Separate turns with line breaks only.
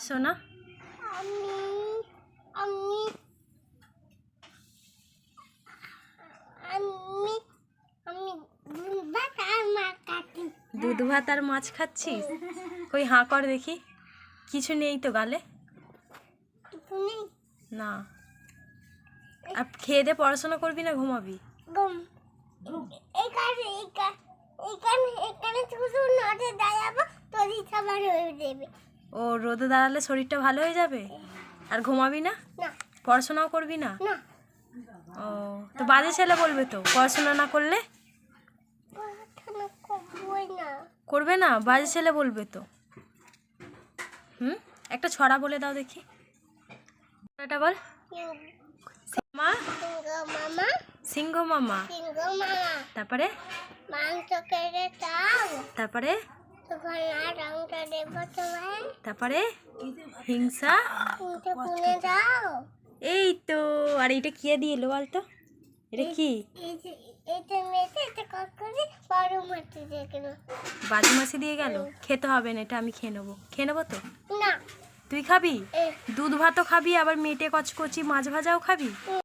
সোনা?
আমি আমি আমি আমি দুধ ভাত আর মাছ খাচ্ছি।
দুধ ভাত আর মাছ খাচ্ছিস? কই হাঁ কর দেখি। কিছু নেই তো গালে?
কিছু নেই।
না। আর খেয়ে দিয়ে পড়াশোনা করবি না ঘুমাবি?
গম এখানে এখানে এখানে এখানে শুধু নজর দাঁড়াবো তোর খাবার হয়ে যাবে।
ও রোদে দাঁড়ালে শরীরটা ভালো হয়ে যাবে? আর ঘুমাবি না?
না
পড়াশোনাও করবি না?
না
ও তো বাজে ছেলে বলবে তো পড়াশোনা না করলে?
পড়াশোনা করবই না।
করবে না? বাজে ছেলে বলবে তো। একটা ছড়া বলে দাও দেখি। ছড়াটা বল। মা
মামা
সিংহ মামা।
সিংহ মামা
তারপরে?
মাংস কেটে চাও
তারপরে?
তখন আর রংটা দেবো তোমায়
তারপরে? হিংসা।
উঠে পুনে দাও।
এই তো। আর এটা কে দিয়ে এলো বলতো? এটা কি?
এটা মেয়েতে এটা কখনই বড় মাটি দেখে না।
বাজু মাসি দিয়ে গেল? খেতে হবে না, এটা আমি খেয়ে নেবো। খেয়ে নেবো তো?
না
তুই খাবি?
এ
দুধ ভাতও খাবি, আবার মেটে কচকচি মাছ ভাজাও খাবি?